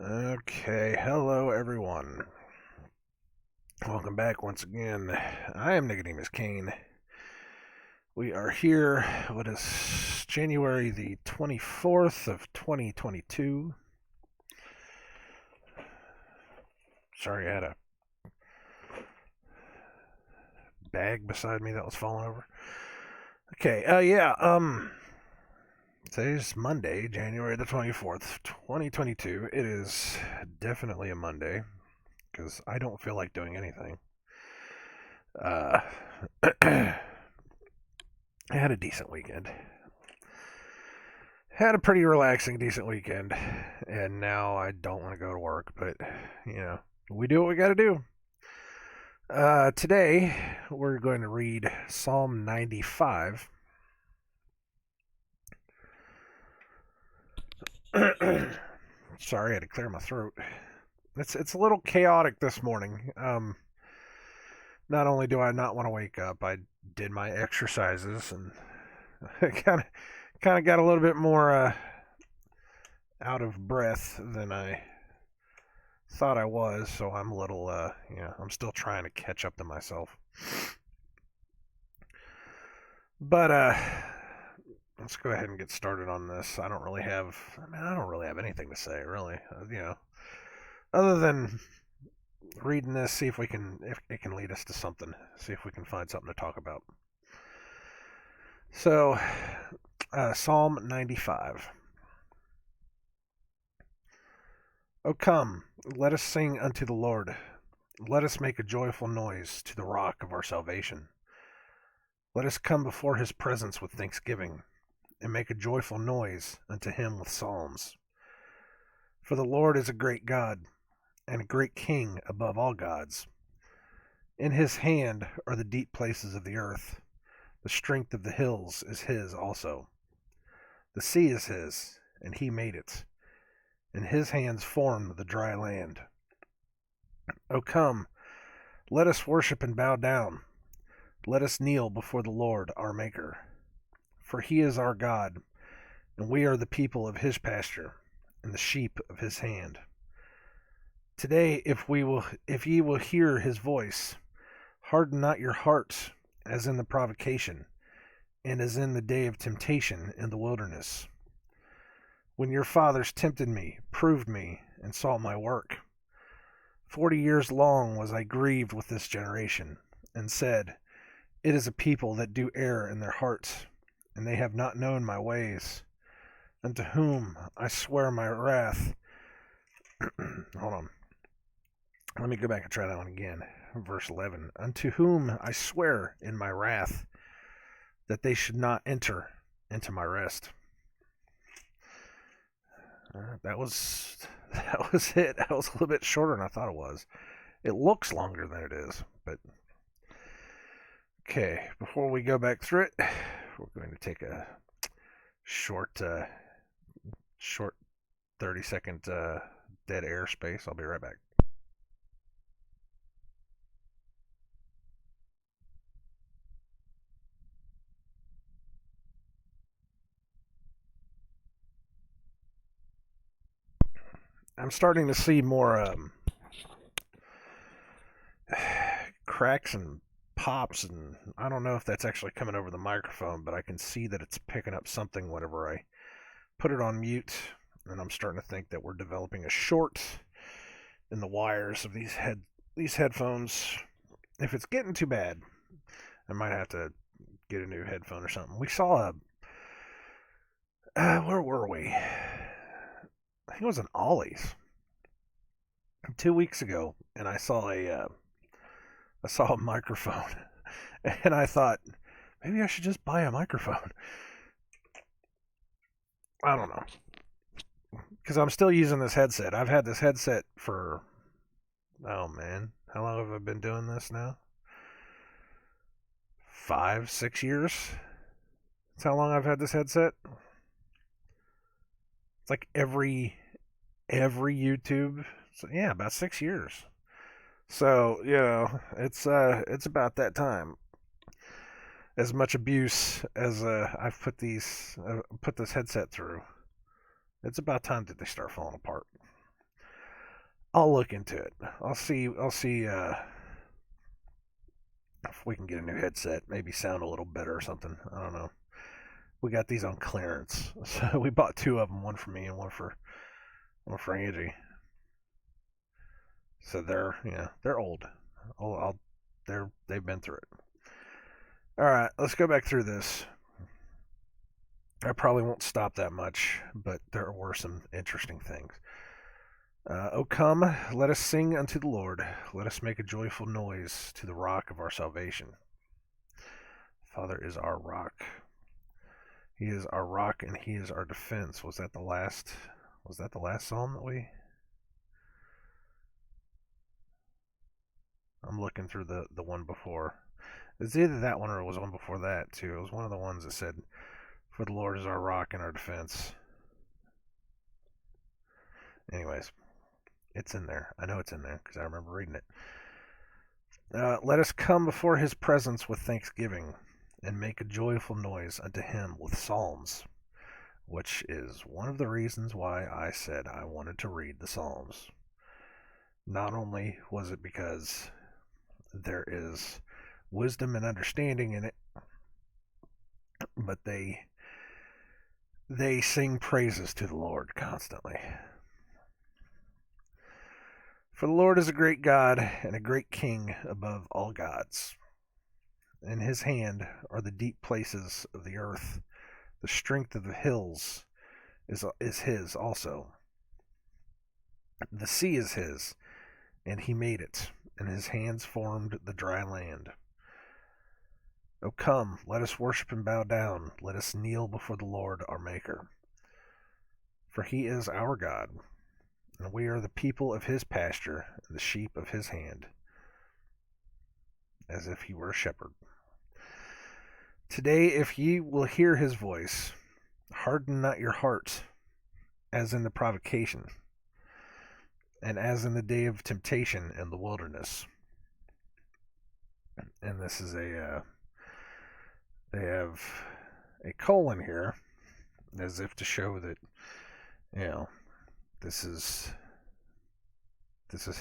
Okay, hello everyone. Welcome back once again. I am Nicodemus Kane. We are here. What is January the 24th of 2022? Sorry, I had a bag beside me that was falling over. Okay, today's Monday, January the 24th, 2022. It is definitely a Monday because I don't feel like doing anything. I had a decent weekend. Had a pretty relaxing, decent weekend, and now I don't want to go to work, but, we do what we got to do. Today, we're going to read Psalm 95. Sorry, I had to clear my throat. It's a little chaotic this morning. Not only do I not want to wake up, I did my exercises and kind of got a little bit more out of breath than I thought I was, so I'm a little I'm still trying to catch up to myself. But let's go ahead and get started on this. I don't really have anything to say really. Other than reading this, see if it can lead us to something. See if we can find something to talk about. So, Psalm 95. O come, let us sing unto the Lord. Let us make a joyful noise to the rock of our salvation. Let us come before his presence with thanksgiving, and make a joyful noise unto him with psalms. For the Lord is a great God, and a great King above all gods. In his hand are the deep places of the earth. The strength of the hills is his also. The sea is his, and he made it. And his hands formed the dry land. O come, let us worship and bow down. Let us kneel before the Lord our Maker. For he is our God, and we are the people of his pasture, and the sheep of his hand. Today, if ye will hear his voice, harden not your hearts, as in the provocation, and as in the day of temptation in the wilderness. When your fathers tempted me, proved me, and saw my work. 40 years long was I grieved with this generation, and said, It is a people that do err in their hearts, and they have not known my ways. Unto whom I swear my wrath. Hold on. Let me go back and try that one again. Verse 11. Unto whom I swear in my wrath that they should not enter into my rest. That was it. That was a little bit shorter than I thought it was. It looks longer than it is, but okay. Before we go back through it, we're going to take a short 30-second dead air space. I'll be right back. I'm starting to see more cracks and pops, and I don't know if that's actually coming over the microphone, but I can see that it's picking up something whenever I put it on mute, and I'm starting to think that we're developing a short in the wires of these headphones. If it's getting too bad, I might have to get a new headphone or something. We saw where were we? I think it was an Ollie's 2 weeks ago, and I saw a microphone, and I thought maybe I should just buy a microphone. I don't know, because I'm still using this headset. I've had this headset for, oh man, how long have I been doing this now? 5-6 years. That's how long I've had this headset. It's like every YouTube. So yeah, about 6 years. So it's about that time. As much abuse as I've put this headset through, it's about time that they start falling apart. I'll look into it. I'll see if we can get a new headset, maybe sound a little better or something. I don't know. We got these on clearance, so we bought two of them, one for me and one for Angie. So they're old. They've been through it. All right, let's go back through this. I probably won't stop that much, but there were some interesting things. O come, let us sing unto the Lord. Let us make a joyful noise to the rock of our salvation. Father is our rock. He is our rock and he is our defense. Was that the last psalm that we... I'm looking through the one before. It's either that one or it was one before that too. It was one of the ones that said, "For the Lord is our rock and our defense." Anyways, it's in there. I know it's in there because I remember reading it. Let us come before his presence with thanksgiving and make a joyful noise unto him with psalms, which is one of the reasons why I said I wanted to read the Psalms. Not only was it because there is wisdom and understanding in it, but they sing praises to the Lord constantly. For the Lord is a great God and a great King above all gods. In his hand are the deep places of the earth. The strength of the hills is his also. The sea is his, and he made it, and his hands formed the dry land. O come, let us worship and bow down. Let us kneel before the Lord our Maker. For he is our God, and we are the people of his pasture, and the sheep of his hand, as if he were a shepherd. Today, if ye will hear his voice, harden not your hearts, as in the provocation, and as in the day of temptation in the wilderness. And this is they have a colon here, as if to show that, this is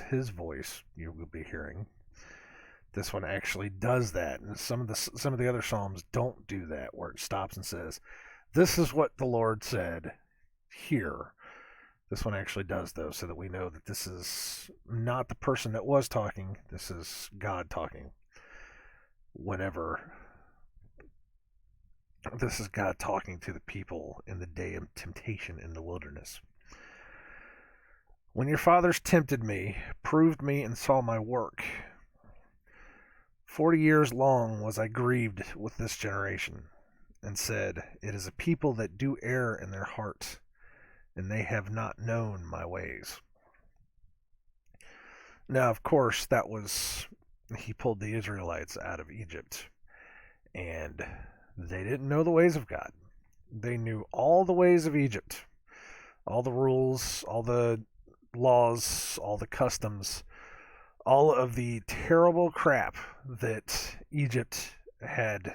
his voice you will be hearing. This one actually does that, and some of the other psalms don't do that, where it stops and says, "This is what the Lord said here." This one actually does, though, so that we know that this is not the person that was talking. This is God talking. This is God talking to the people in the day of temptation in the wilderness. When your fathers tempted me, proved me, and saw my work, 40 years long was I grieved with this generation, and said, "It is a people that do err in their hearts, and they have not known my ways." Now, of course, he pulled the Israelites out of Egypt, and they didn't know the ways of God. They knew all the ways of Egypt, all the rules, all the laws, all the customs, all of the terrible crap that Egypt had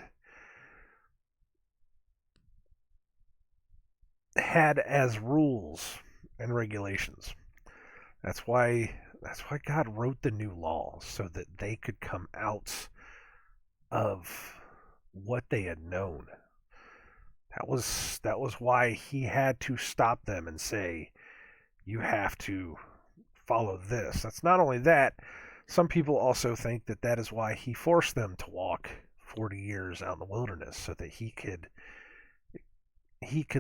as rules and regulations. That's why God wrote the new law, so that they could come out of what they had known. That was why he had to stop them and say, "You have to follow this." That's not only that. Some people also think that is why he forced them to walk 40 years out in the wilderness, so that he could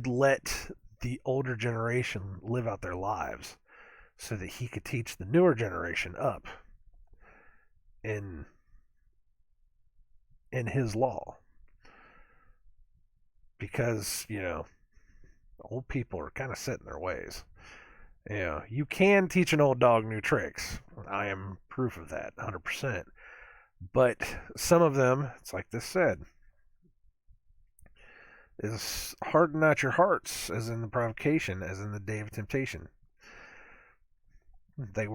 let the older generation live out their lives, so that he could teach the newer generation up in his law. Because, old people are kind of set in their ways. You can teach an old dog new tricks. I am proof of that, 100%. But some of them, it's like this said, is harden not your hearts, as in the provocation, as in the day of temptation. They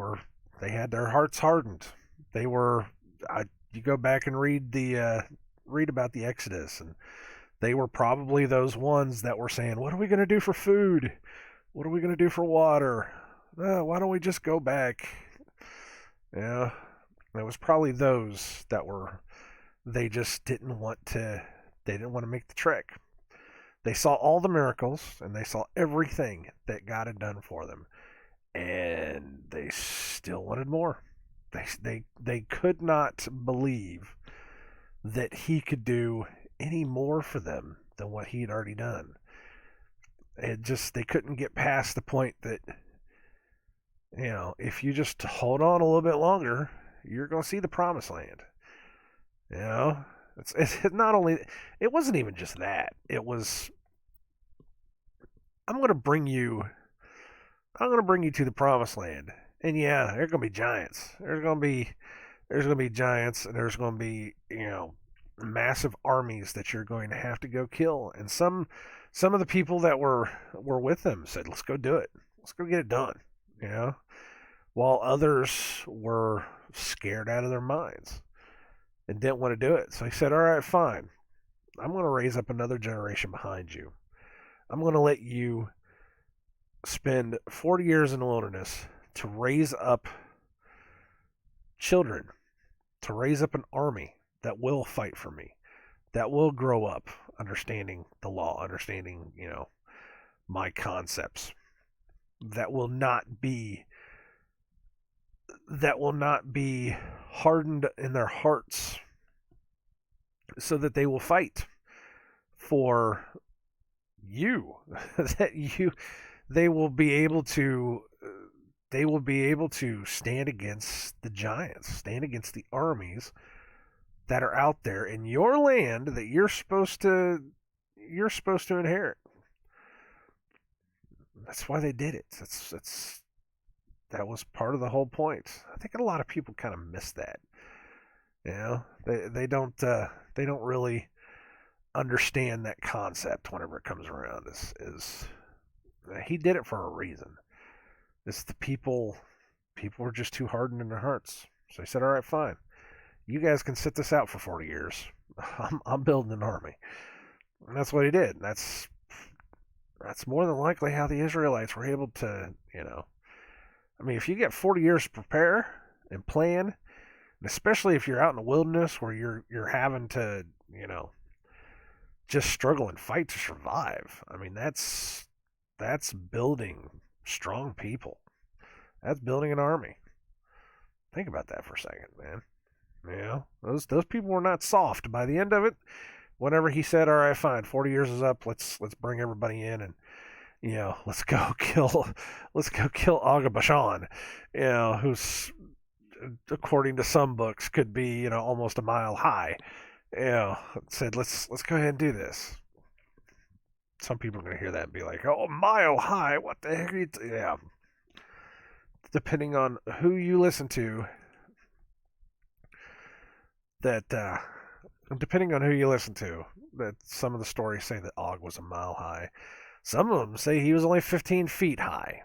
had their hearts hardened. You go back and read about the Exodus, and they were probably those ones that were saying, "What are we going to do for food? What are we going to do for water? Why don't we just go back? Yeah, it was probably those that were, they just didn't want to, they didn't want to make the trek. They saw all the miracles and they saw everything that God had done for them, and they still wanted more. They could not believe that he could do any more for them than what he had already done. It just, they couldn't get past the point that, if you just hold on a little bit longer, you're going to see the promised land. You know, it's not only, it wasn't even just that. It was, I'm going to bring you, I'm going to bring you to the promised land. And yeah, there's going to be giants. There's going to be giants, and there's going to be, massive armies that you're going to have to go kill. And some of the people that were with them said, "Let's go do it. Let's go get it done." You know, while others were scared out of their minds and didn't want to do it. So he said, "All right, fine. I'm going to raise up another generation behind you. I'm going to let you spend 40 years in the wilderness to raise up children, to raise up an army that will fight for me, that will grow up understanding the law, understanding, my concepts, that will not be hardened in their hearts, so that they will fight for you, that they will be able to stand against the giants, stand against the armies that are out there in your land that you're supposed to inherit." That's why they did it. That was part of the whole point. I think a lot of people kind of miss that. They don't really understand that concept whenever it comes around. Is he did it for a reason. It's the people were just too hardened in their hearts. So he said, "All right, fine. You guys can sit this out for 40 years. I'm building an army." And that's what he did. That's more than likely how the Israelites were able to, if you get 40 years to prepare and plan, and especially if you're out in the wilderness where you're having to, just struggle and fight to survive. That's building strong people. That's building an army. Think about that for a second, man. Those people were not soft. By the end of it, whenever he said, "All right, fine, 40 years is up. Let's bring everybody in, and let's go kill Og of Bashan, who's, according to some books, could be almost a mile high." Said, let's go ahead and do this. Some people are going to hear that and be like, "Oh, a mile high? What the heck?" Yeah. Depending on who you listen to, that some of the stories say that Og was a mile high. Some of them say he was only 15 feet high.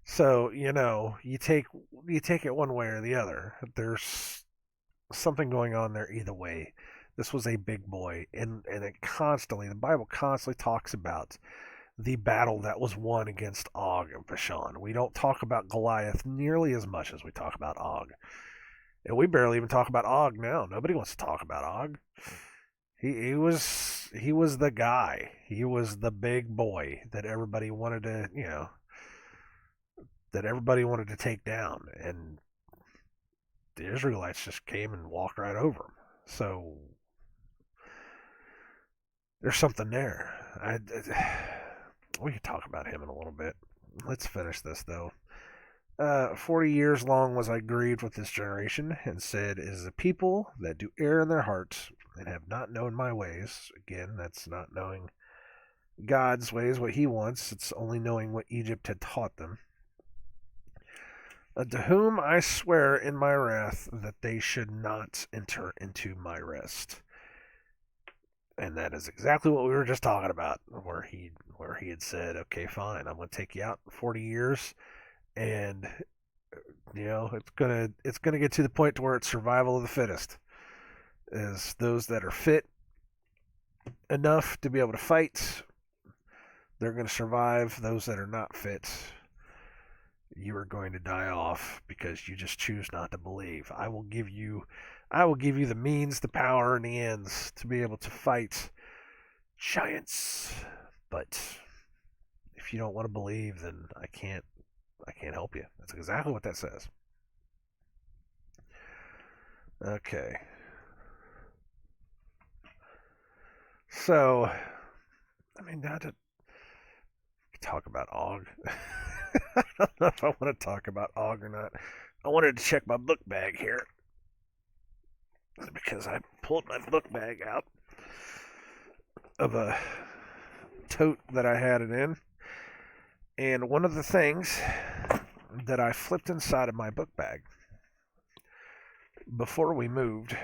So, you take it one way or the other. There's something going on there either way. This was a big boy, and the Bible constantly talks about the battle that was won against Og and Bashan. We don't talk about Goliath nearly as much as we talk about Og. And we barely even talk about Og now. Nobody wants to talk about Og. He was the guy. He was the big boy that everybody wanted to take down, and the Israelites just came and walked right over him. So there's something there. We could talk about him in a little bit. Let's finish this though. 40 years long was I grieved with this generation, and said, "It is a people that do err in their hearts, and have not known my ways." Again, that's not knowing God's ways, what he wants. It's only knowing what Egypt had taught them. To whom I swear in my wrath that they should not enter into my rest. And that is exactly what we were just talking about, where he had said, "Okay, fine, I'm going to take you out for 40 years, and it's gonna get to the point to where it's survival of the fittest. Is those that are fit enough to be able to fight, they're going to survive. Those that are not fit, you are going to die off because you just choose not to believe. I will give you the means, the power, and the ends to be able to fight giants. But if you don't want to believe, then I can't help you. That's exactly what that says. Okay. So, I mean, not to talk about Og. I don't know if I want to talk about Og or not. I wanted to check my book bag here because I pulled my book bag out of a tote that I had it in. And one of the things that I flipped inside of my book bag before we moved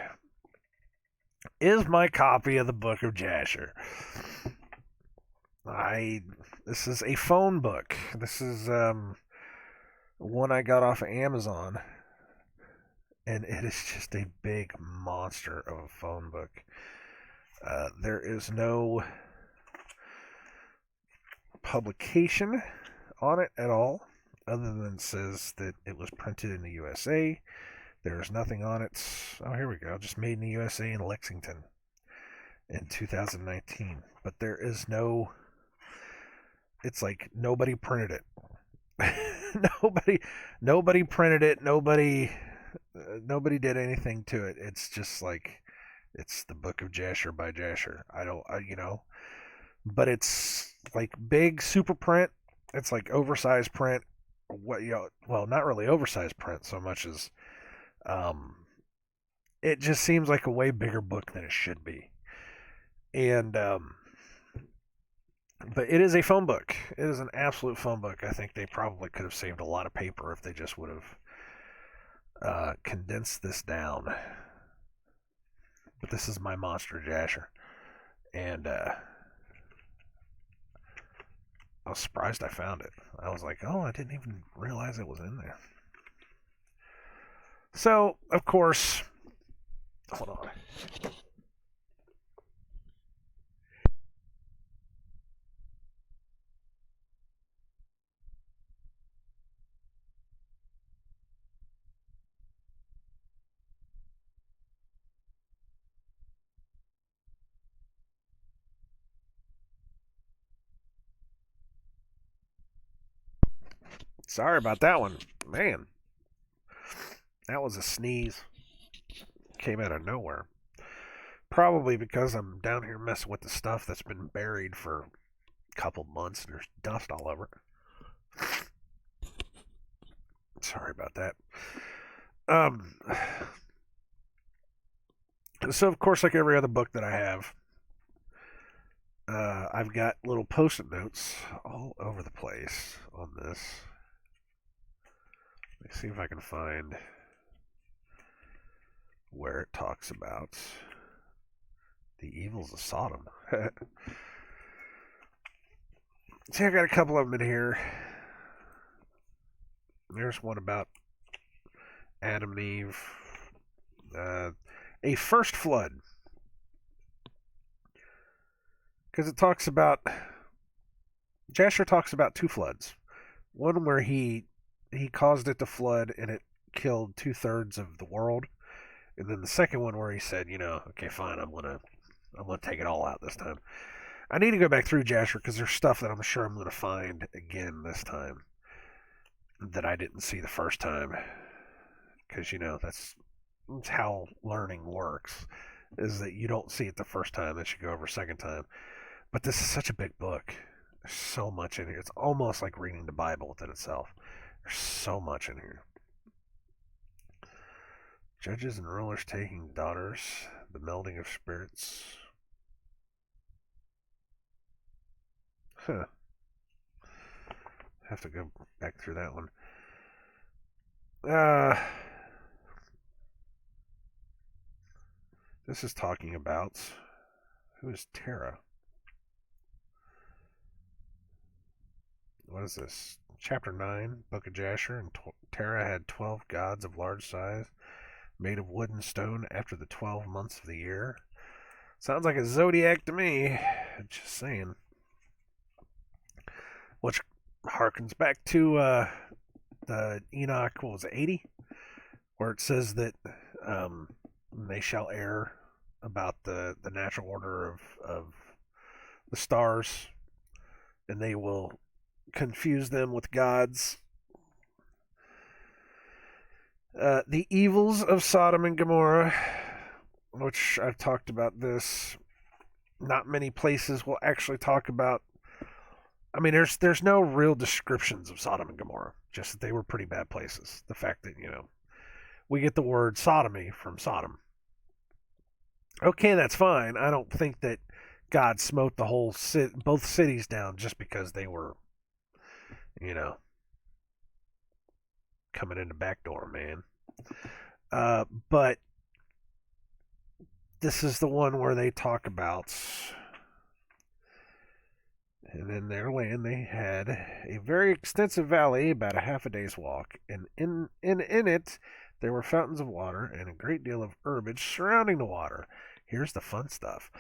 is my copy of the Book of Jasher. This is a phone book. This is one I got off of Amazon, and it is just a big monster of a phone book. There is no publication on it at all, other than it says that it was printed in the USA. There's nothing on it. Oh, here we go. Just made in the USA in Lexington in 2019. But there is no. It's like nobody printed it. nobody printed it. Nobody did anything to it. It's just like it's the Book of Jasher by Jasher. But it's like big super print. It's like oversized print. Well, not really oversized print so much as it just seems like a way bigger book than it should be. And but it is a phone book. It is an absolute phone book. I think they probably could have saved a lot of paper if they just would have condensed this down. But this is my monster Jasher, and I was surprised I found it. I was like, oh, I didn't even realize it was in there. So, of course, hold on. Sorry about that one. Man, that was a sneeze. Came out of nowhere. Probably because I'm down here messing with the stuff that's been buried for a couple months and there's dust all over it. Sorry about that. So of course, like every other book that I have, I've got little post-it notes all over the place on this. Let me see if I can find where it talks about the evils of Sodom. See, I got a couple of them in here. There's one about Adam and Eve. A first flood. Because it talks about... Jasher talks about two floods. One where he caused it to flood and it killed 2/3 of the world. And then the second one where he said, okay, fine, I'm gonna take it all out this time. I need to go back through Jasher because there's stuff that I'm sure I'm gonna find again this time that I didn't see the first time. Because that's how learning works, is that you don't see it the first time, that you go over a second time. But this is such a big book. There's so much in here. It's almost like reading the Bible within itself. There's so much in here. Judges and rulers taking daughters, the melding of spirits. Huh. Have to go back through that one. This is talking about, who is Terah? What is this? Chapter 9, Book of Jasher. And Terah had 12 gods of large size, made of wood and stone after the 12 months of the year. Sounds like a zodiac to me. Just saying. Which harkens back to Enoch, what was it, 80? Where it says that they shall err about the natural order of the stars, and they will confuse them with gods. The evils of Sodom and Gomorrah, which I've talked about this. Not many places will actually talk about. I mean, there's no real descriptions of Sodom and Gomorrah, just that they were pretty bad places. The fact that, we get the word sodomy from Sodom. Okay, that's fine. I don't think that God smote the whole both cities down just because they were, coming in the back door, man. But this is the one where they talk about, and in their land they had a very extensive valley, about a half a day's walk, and in it there were fountains of water and a great deal of herbage surrounding the water. Here's the fun stuff.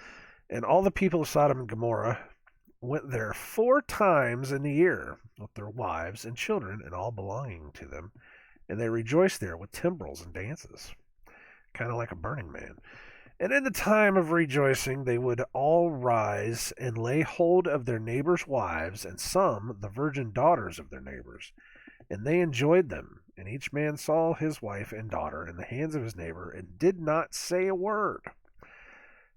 And all the people of Sodom and Gomorrah went there 4 times in the year with their wives and children and all belonging to them, and they rejoiced there with timbrels and dances, kind of like a Burning Man. And in the time of rejoicing they would all rise and lay hold of their neighbors' wives, and some the virgin daughters of their neighbors. And they enjoyed them, and each man saw his wife and daughter in the hands of his neighbor, and did not say a word.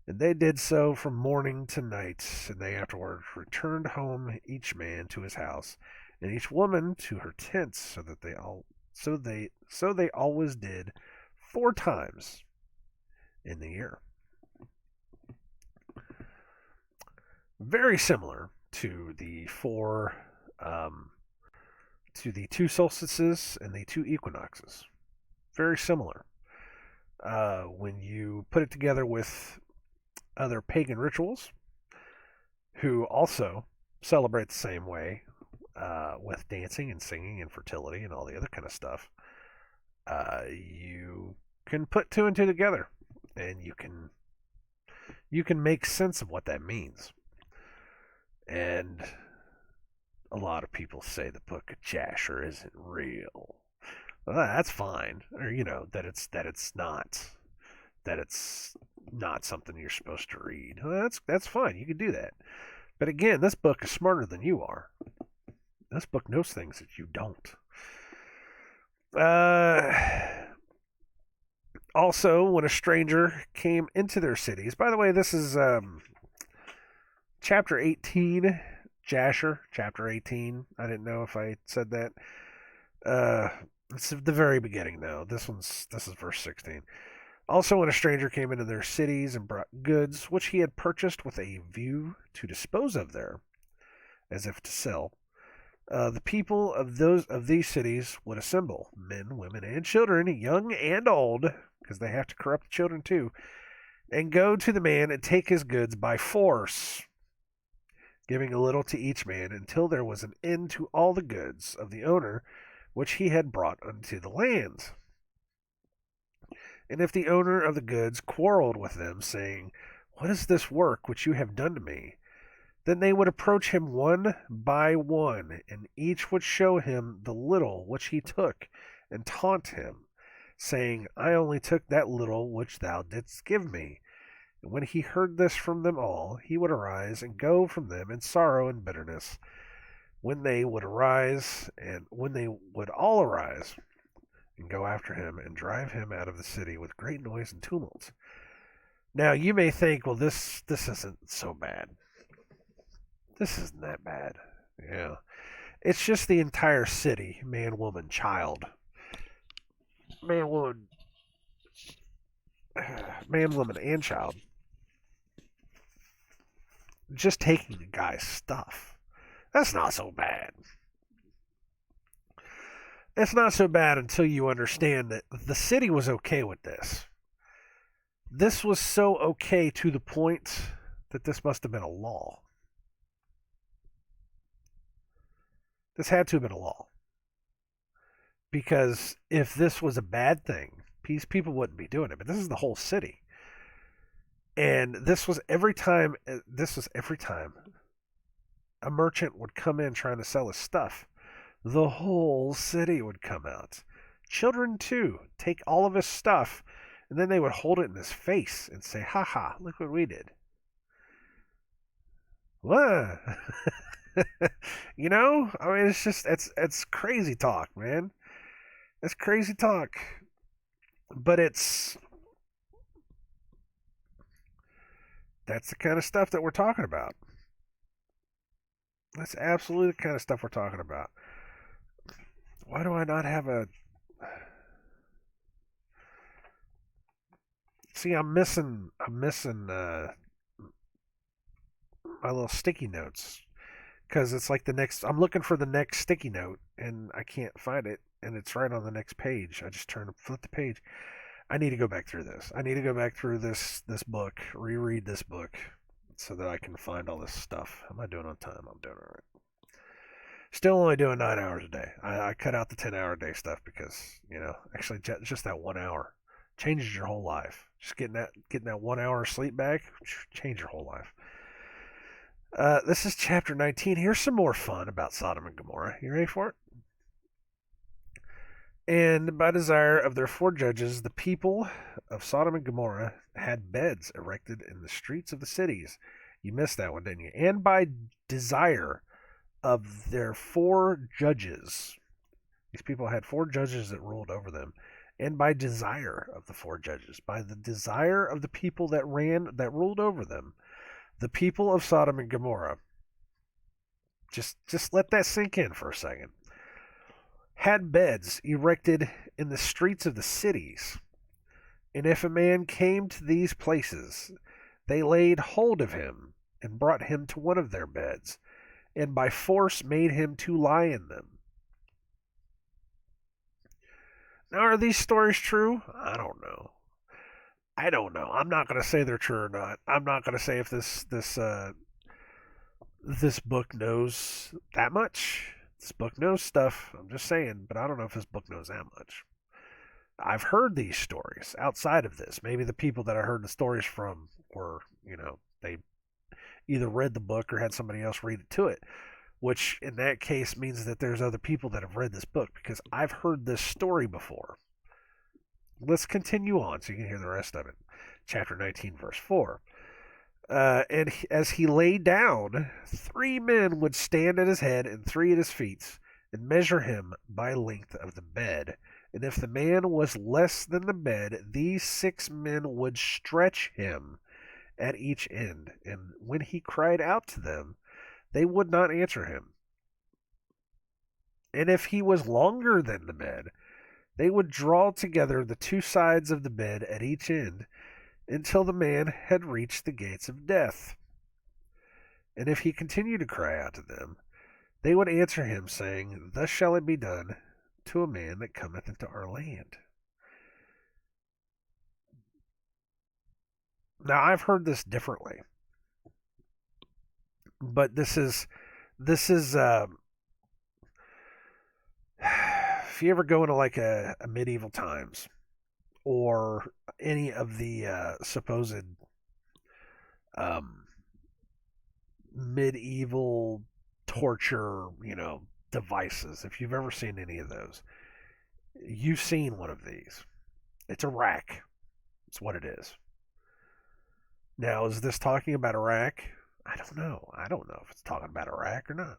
And they did so from morning to night, and they afterwards returned home, each man to his house, and each woman to her tent, so they always did 4 times in the year. Very similar to the 2 solstices and the 2 equinoxes. Very similar. When you put it together with other pagan rituals, who also celebrate the same way, with dancing and singing and fertility and all the other kind of stuff, you can put 2 and 2 together, and you can make sense of what that means. And a lot of people say the Book of Jasher isn't real. Well, that's fine, or that it's not something you're supposed to read. Well, that's fine. You can do that. But again, this book is smarter than you are. This book knows things that you don't. Also, when a stranger came into their cities. By the way, this is chapter 18, Jasher, chapter 18. I didn't know if I said that. It's the very beginning, though. This is verse 16. Also, when a stranger came into their cities and brought goods which he had purchased with a view to dispose of there, as if to sell, the people of these cities would assemble, men, women, and children, young and old, because they have to corrupt the children too, and go to the man and take his goods by force, giving a little to each man, until there was an end to all the goods of the owner which he had brought unto the lands. And if the owner of the goods quarreled with them, saying, What is this work which you have done to me? Then they would approach him one by one, and each would show him the little which he took, and taunt him, saying, I only took that little which thou didst give me. And when he heard this from them all, he would arise and go from them in sorrow and bitterness. When they would all arise and go after him and drive him out of the city with great noise and tumult. Now you may think, well, this isn't so bad. This isn't that bad. Yeah. It's just the entire city, man, woman, child. Man, woman, and child. Just taking the guy's stuff. That's not so bad. It's not so bad until you understand that the city was okay with this. This was so okay to the point that this must have been a law. This had to have been a law. Because if this was a bad thing, these people wouldn't be doing it. But this is the whole city. And this was every time a merchant would come in trying to sell his stuff. the whole city would come out. Children, too, take all of his stuff, and then they would hold it in his face and say, "Ha ha, look what we did." What? I mean, it's crazy talk, man. It's crazy talk. But that's the kind of stuff that we're talking about. That's absolutely the kind of stuff we're talking about. Why do I not have a... See, I'm missing my little sticky notes, because it's like the next. I'm looking for the next sticky note, and I can't find it, and it's right on the next page. I just flip the page. I need to go back through this. I need to go back through this book, reread this book, so that I can find all this stuff. How am I doing on time? I'm doing all right. Still only doing 9 hours a day. I cut out the 10-hour a day stuff because actually just that 1 hour changes your whole life. Just getting that 1 hour of sleep back, change your whole life. This is chapter 19. Here's some more fun about Sodom and Gomorrah. You ready for it? And by desire of their four judges, the people of Sodom and Gomorrah had beds erected in the streets of the cities. You missed that one, didn't you? And by desire of their four judges. These people had four judges that ruled over them. And by desire of the four judges, by the desire of the people that ruled over them, the people of Sodom and Gomorrah. Just let that sink in for a second. Had beds erected in the streets of the cities. And if a man came to these places, they laid hold of him and brought him to one of their beds, and by force made him to lie in them. Now, are these stories true? I don't know. I'm not going to say they're true or not. I'm not going to say if this book knows that much. This book knows stuff. I'm just saying, but I don't know if this book knows that much. I've heard these stories outside of this. Maybe the people that I heard the stories from were, they either read the book or had somebody else read it to it, which in that case means that there's other people that have read this book, because I've heard this story before. Let's continue on so you can hear the rest of it. Chapter 19, verse 4. And as he lay down, 3 men would stand at his head and 3 at his feet, and measure him by length of the bed. And if the man was less than the bed, these 6 men would stretch him at each end. And when he cried out to them, they would not answer him. And if he was longer than the bed, they would draw together the 2 sides of the bed at each end, until the man had reached the gates of death. And if he continued to cry out to them, they would answer him, saying, Thus shall it be done to a man that cometh into our land. Now, I've heard this differently, but this is if you ever go into like a medieval times, or any of the supposed medieval torture, devices. If you've ever seen any of those, you've seen one of these. It's a rack. It's what it is. Now, is this talking about Iraq? I don't know. I don't know if it's talking about Iraq or not.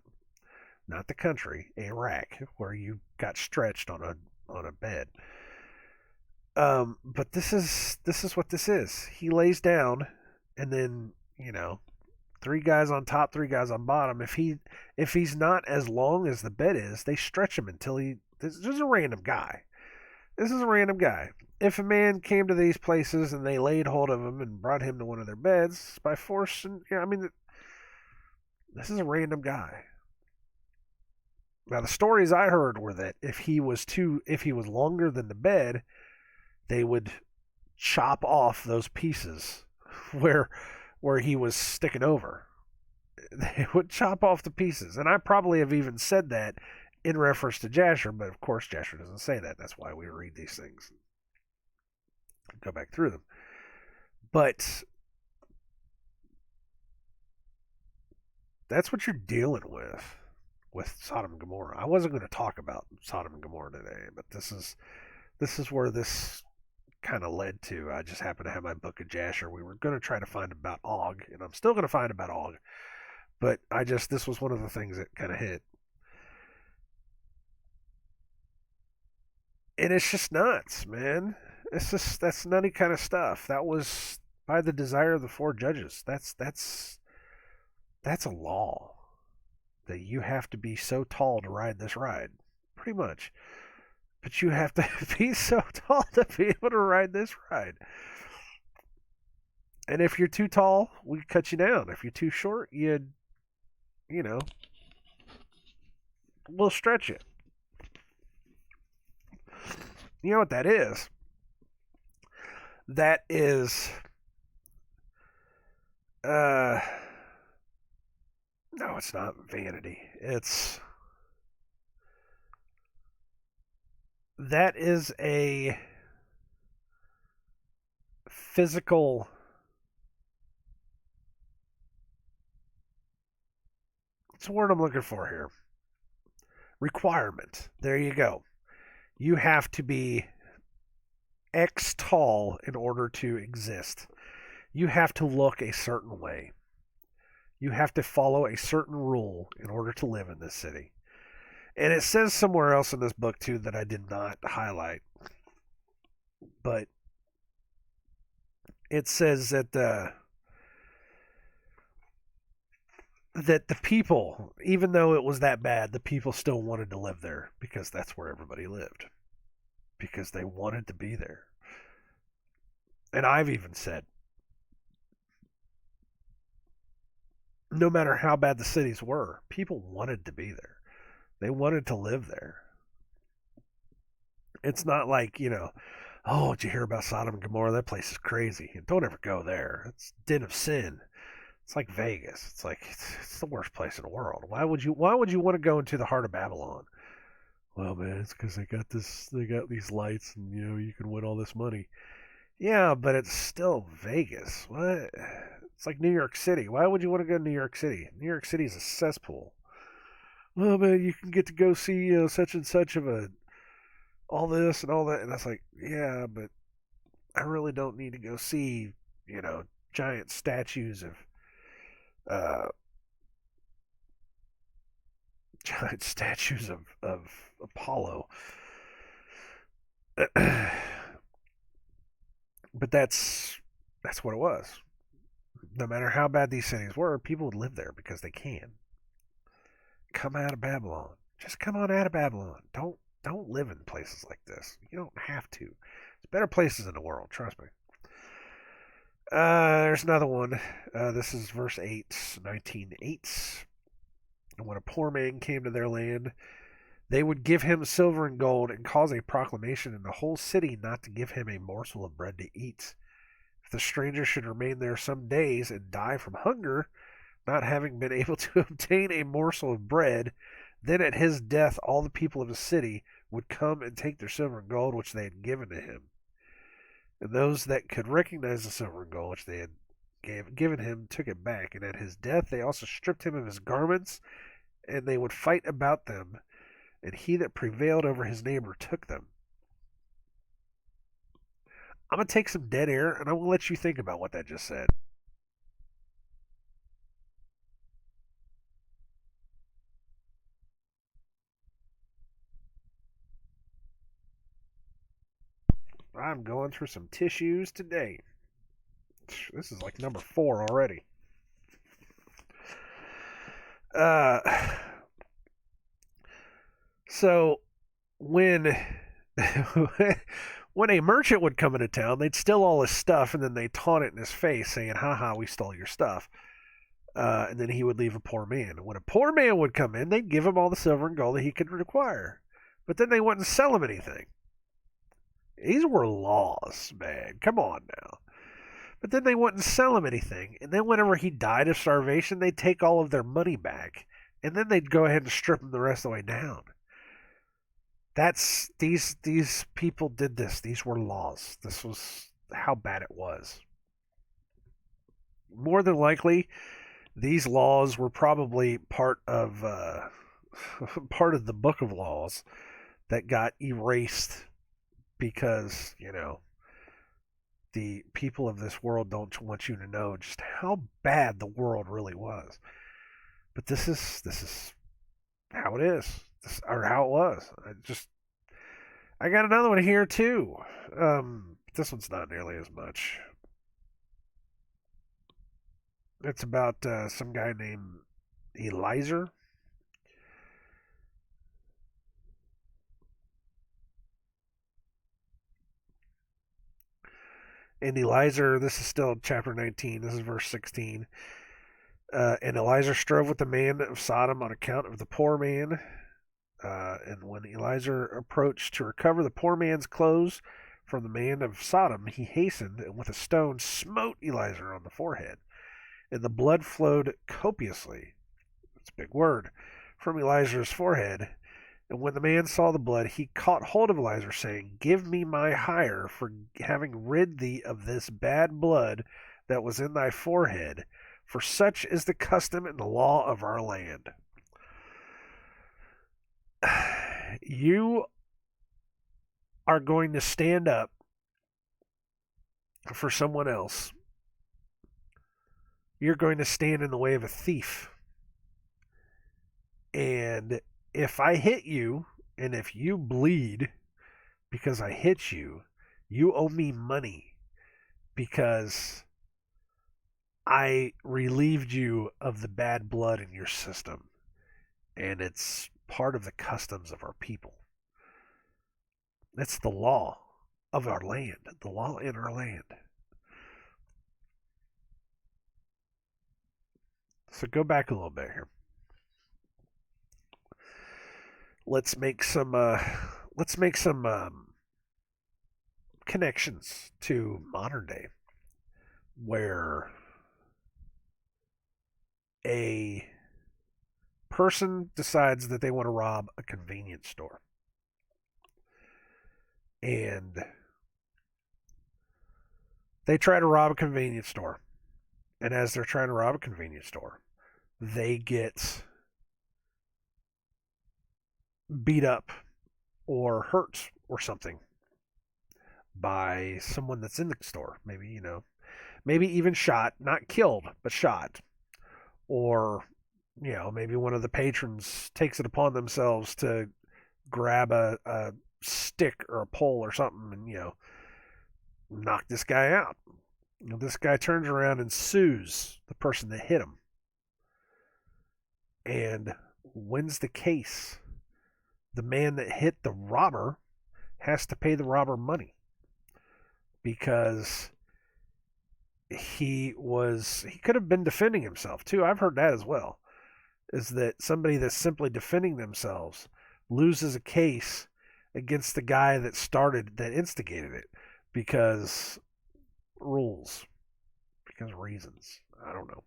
Not the country, Iraq, where you got stretched on a bed. But this is what this is. He lays down, and then 3 guys on top, 3 guys on bottom. If he's not as long as the bed is, they stretch him until he. This is a random guy. This is a random guy. If a man came to these places and they laid hold of him and brought him to one of their beds by force, and this is a random guy. Now, the stories I heard were that if he was longer than the bed, they would chop off those pieces where he was sticking over. They would chop off the pieces. And I probably have even said that in reference to Jasher, but of course Jasher doesn't say that. That's why we read these things. Go back through them. But that's what you're dealing with. with Sodom and Gomorrah. I wasn't going to talk about Sodom and Gomorrah today, but this is where this kind of led to. I just happened to have my book of Jasher. We were going to try to find about Og, and I'm still going to find about Og, but this was one of the things that kind of hit. And it's just nuts, man. That's nutty kind of stuff. That was by the desire of the four judges. That's a law that you have to be so tall to ride this ride, pretty much. But you have to be so tall to be able to ride this ride. And if you're too tall, we cut you down. If you're too short, you know, we'll stretch it. You know what that is? That is, no, it's not vanity. That is a physical, what's the word I'm looking for here? Requirement. There you go. You have to be X tall in order to exist. You have to look a certain way. You have to follow a certain rule in order to live in this city. And it says somewhere else in this book, too, that I did not highlight. But it says that the people, even though it was that bad, the people still wanted to live there because that's where everybody lived. Because they wanted to be there. And I've even said, no matter how bad the cities were, people wanted to be there. They wanted to live there. It's not like, oh, did you hear about Sodom and Gomorrah? That place is crazy. Don't ever go there. It's a den of sin. It's like Vegas. It's like it's the worst place in the world. Why would you want to go into the heart of Babylon? Well, man, it's because they got these lights, and you can win all this money. Yeah, but it's still Vegas. What? It's like New York City. Why would you want to go to New York City? New York City is a cesspool. Well, man, you can get to go see such and such of all this and all that, and I was like, yeah, but I really don't need to go see giant statues of Apollo. But that's what it was. No matter how bad these cities were, people would live there because they can. Come out of Babylon. Just come on out of Babylon. Don't live in places like this. You don't have to. There's better places in the world, trust me. There's another one. This is verse 8, 19:8. And when a poor man came to their land, they would give him silver and gold and cause a proclamation in the whole city not to give him a morsel of bread to eat. If the stranger should remain there some days and die from hunger, not having been able to obtain a morsel of bread, then at his death all the people of the city would come and take their silver and gold which they had given to him. And those that could recognize the silver and gold which they had given him took it back, and at his death they also stripped him of his garments, and they would fight about them, and he that prevailed over his neighbor took them. I'm going to take some dead air, and I'm going to let you think about what that just said. I'm going through some tissues today. This is like number 4 already. So when when a merchant would come into town, they'd steal all his stuff, and then they'd taunt it in his face, saying, "Ha, we stole your stuff." And then he would leave a poor man. When a poor man would come in, they'd give him all the silver and gold that he could require. But then they wouldn't sell him anything. These were laws, man. Come on now. But then they wouldn't sell him anything. And then whenever he died of starvation, they'd take all of their money back. And then they'd go ahead and strip him the rest of the way down. These people did this. These were laws. This was how bad it was. More than likely, these laws were probably part of part of the book of laws that got erased because, the people of this world don't want you to know just how bad the world really was. But this is how it is, or how it was. I got another one here too. This one's not nearly as much. It's about some guy named Eliezer. And Eliezer, this is still chapter 19. This is verse 16. And Eliezer strove with the man of Sodom on account of the poor man. And when Eliezer approached to recover the poor man's clothes from the man of Sodom, he hastened and with a stone smote Eliezer on the forehead. And the blood flowed copiously, that's a big word, from Eliezer's forehead. And when the man saw the blood, he caught hold of Eliezer, saying, Give me my hire for having rid thee of this bad blood that was in thy forehead, for such is the custom and the law of our land. You are going to stand up for someone else. You're going to stand in the way of a thief. And if I hit you, and if you bleed because I hit you, you owe me money because I relieved you of the bad blood in your system. And it's part of the customs of our people. That's the law of our land, the law in our land. So go back a little bit here. Let's make some connections to modern day, where a person decides that they want to rob a convenience store. And they try to rob a convenience store. And as they're trying to rob a convenience store, they get beat up or hurt or something by someone that's in the store. Maybe even shot, not killed, but shot. Or, maybe one of the patrons takes it upon themselves to grab a stick or a pole or something and, knock this guy out. This guy turns around and sues the person that hit him and wins the case. The man that hit the robber has to pay the robber money because he could have been defending himself too. I've heard that as well. Is that somebody that's simply defending themselves loses a case against the guy that instigated it because rules, because reasons. I don't know.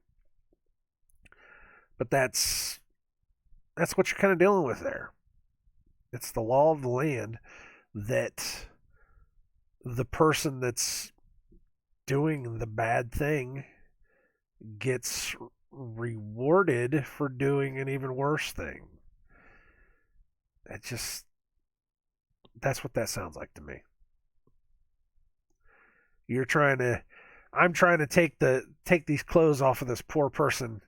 But that's what you're kind of dealing with there. It's the law of the land that the person that's doing the bad thing gets rewarded for doing an even worse thing. That's what that sounds like to me. I'm trying to take these clothes off of this poor person,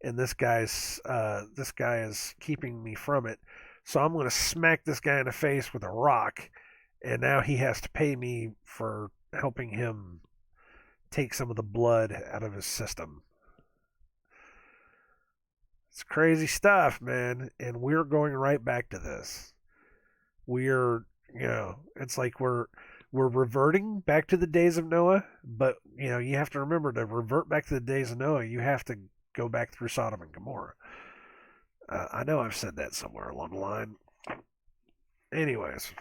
and this guy is keeping me from it. So I'm going to smack this guy in the face with a rock, and now he has to pay me for helping him take some of the blood out of his system. It's crazy stuff, man, and we're going right back to this. It's like we're reverting back to the days of Noah, but you have to remember, to revert back to the days of Noah, you have to go back through Sodom and Gomorrah. I know I've said that somewhere along the line. Anyways,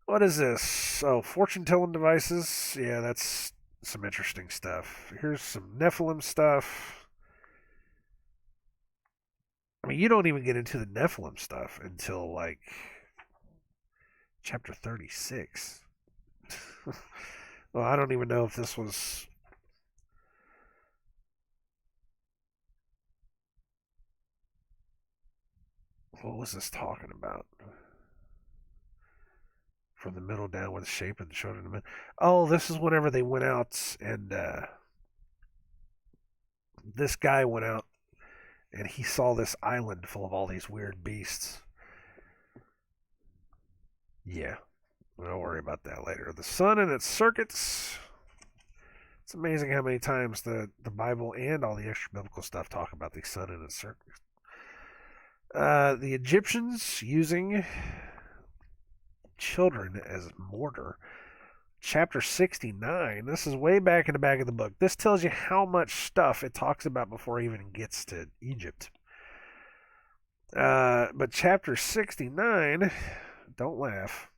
what is this? Oh, fortune-telling devices. Yeah, that's some interesting stuff. Here's some Nephilim stuff. I mean, you don't even get into the Nephilim stuff until like chapter 36. Well, I don't even know if this was. What was this talking about? From the middle down with the shape of the children of men. Oh, this is whenever they went out and this guy went out and he saw this island full of all these weird beasts. Yeah, don't worry about that later. The sun and its circuits. It's amazing how many times the Bible and all the extra biblical stuff talk about the sun and its circuits. The Egyptians using children as mortar. Chapter 69. This is way back in the back of the book. This tells you how much stuff it talks about before it even gets to Egypt. But chapter 69, don't laugh.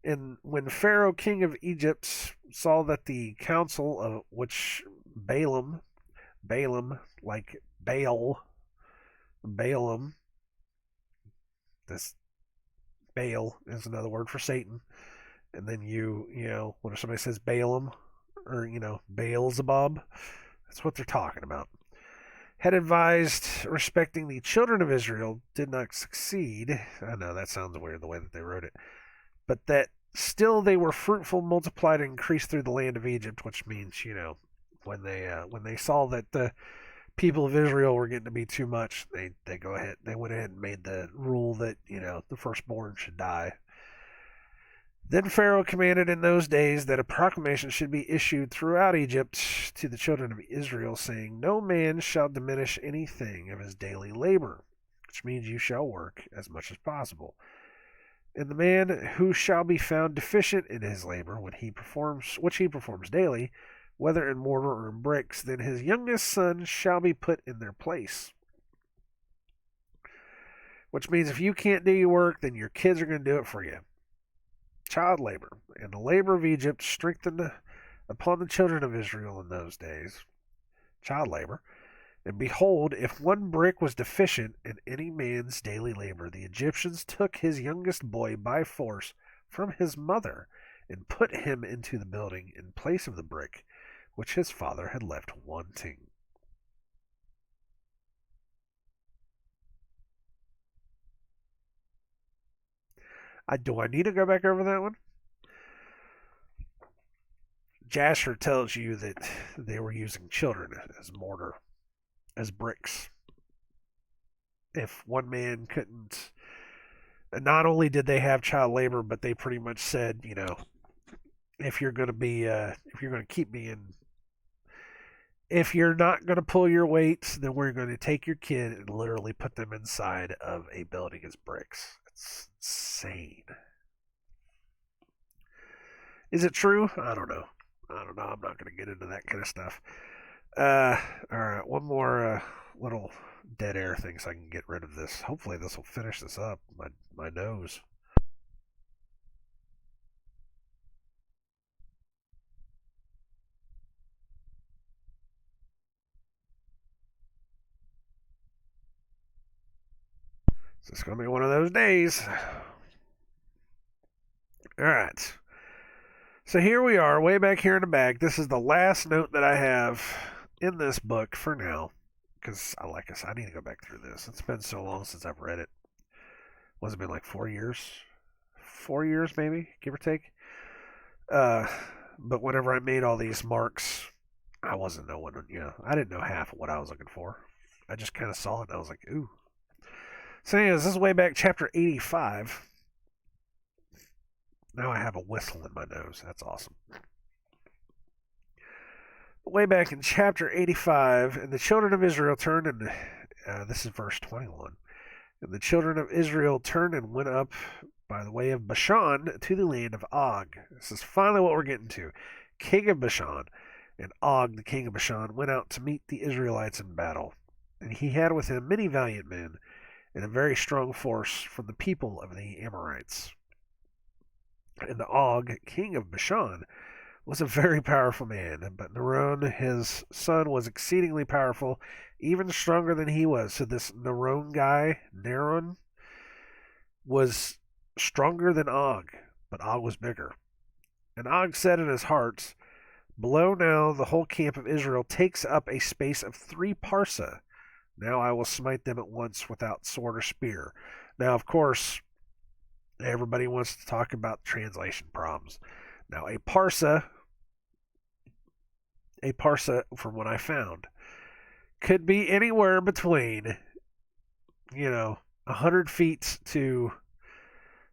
And when Pharaoh, king of Egypt, saw that the council of which Balaam, like Balaam, this Baal is another word for Satan. And then you know, when somebody says Balaam or, Beelzebub, that's what they're talking about. Had advised respecting the children of Israel did not succeed. I know that sounds weird the way that they wrote it. But that still they were fruitful, multiplied, and increased through the land of Egypt, which means, when they saw that the people of Israel were getting to be too much, they went ahead and made the rule that, the firstborn should die. Then Pharaoh commanded in those days that a proclamation should be issued throughout Egypt to the children of Israel, saying, "No man shall diminish anything of his daily labor," which means you shall work as much as possible. And the man who shall be found deficient in his labor, which he performs daily, whether in mortar or in bricks, then his youngest son shall be put in their place. Which means if you can't do your work, then your kids are going to do it for you. Child labor. And the labor of Egypt strengthened upon the children of Israel in those days. Child labor. And behold, if one brick was deficient in any man's daily labor, the Egyptians took his youngest boy by force from his mother and put him into the building in place of the brick which his father had left wanting. Do I need to go back over that one? Jasher tells you that they were using children as mortar, as bricks. If one man couldn't, not only did they have child labor, but they pretty much said, if you're going to keep being, if you're not going to pull your weight, then we're going to take your kid and literally put them inside of a building as bricks. It's insane. Is it true? I don't know. I'm not going to get into that kind of stuff. All right, one more little dead air thing so I can get rid of this. Hopefully this will finish this up. My nose. It's going to be one of those days. All right. So here we are, way back here in the back. This is the last note that I have in this book for now, because I need to go back through this. It's been so long since I've read it. Was it been like 4 years? 4 years maybe, give or take. But whenever I made all these marks, I wasn't knowing. I didn't know half of what I was looking for. I just kind of saw it and I was like, ooh. So anyways, this is way back chapter 85. Now I have a whistle in my nose. That's awesome. Way back in chapter 85, and the children of Israel turned, and this is verse 21. And the children of Israel turned and went up by the way of Bashan to the land of Og. This is finally what we're getting to. King of Bashan. And Og, the king of Bashan, went out to meet the Israelites in battle. And he had with him many valiant men, and a very strong force from the people of the Amorites. And Og, king of Bashan, was a very powerful man, but Neron, his son, was exceedingly powerful, even stronger than he was. So this Neron, was stronger than Og, but Og was bigger. And Og said in his heart, "Below now the whole camp of Israel takes up a space of 3 parsa, Now I will smite them at once without sword or spear. Now, of course, everybody wants to talk about translation problems. Now, a parsa, from what I found, could be anywhere between, 100 feet to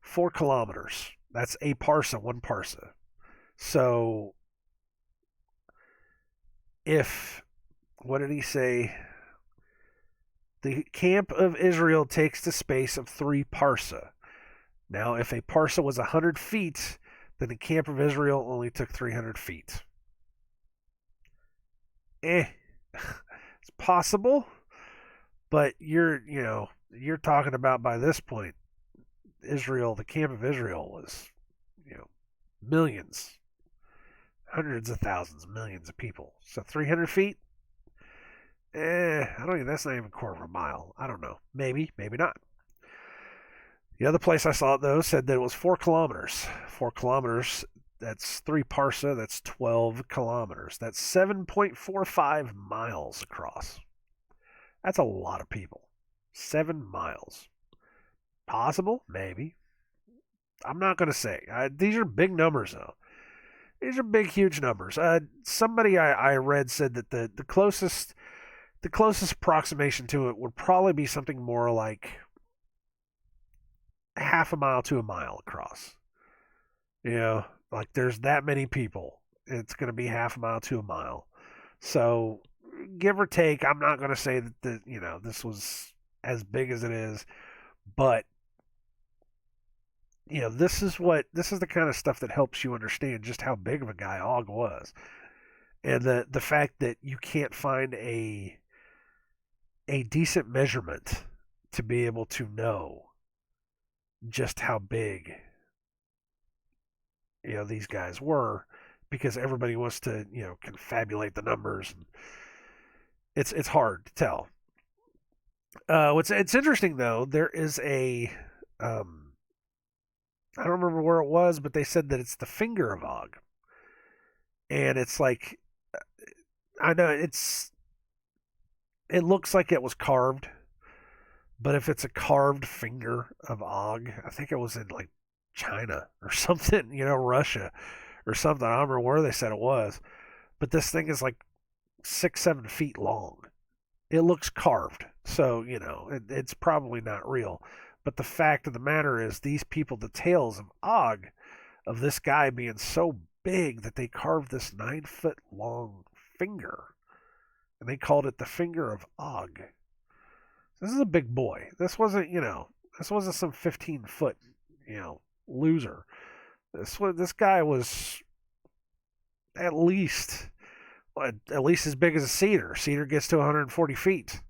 4 kilometers. That's a parsa, one parsa. So, if, what did he say? The camp of Israel takes the space of 3 parsa. Now, if a parsa was 100 feet, then the camp of Israel only took 300 feet. It's possible, but you're talking about, by this point, Israel, the camp of Israel was, millions, hundreds of thousands, millions of people. So 300 feet? I don't think that's not even a quarter of a mile. I don't know. Maybe, maybe not. The other place I saw it, though, said that it was 4 kilometers. 4 kilometers, that's 3 parsa, that's 12 kilometers. That's 7.45 miles across. That's a lot of people. 7 miles. Possible? Maybe. I'm not going to say. These are big numbers, though. These are big, huge numbers. Somebody I read said that the closest approximation to it would probably be something more like half a mile to a mile across. Like there's that many people. It's going to be half a mile to a mile. So, give or take, I'm not going to say that this was as big as it is, but this is the kind of stuff that helps you understand just how big of a guy Og was, and the fact that you can't find a decent measurement to be able to know just how big these guys were, because everybody wants to confabulate the numbers, and it's hard to tell. It's interesting, though. There is a I don't remember where it was, but they said that it's the finger of Og, and it's like, I know it looks like it was carved, but if it's a carved finger of Og, I think it was in like China or something, Russia or something. I don't remember where they said it was, but this thing is like 6-7 feet long. It looks carved, so it's probably not real. But the fact of the matter is, these people, the tales of Og, of this guy being so big that they carved this 9-foot long finger, and they called it the finger of Og. This is a big boy. This wasn't some 15-foot, loser. This guy was at least as big as a cedar. Cedar gets to 140 feet.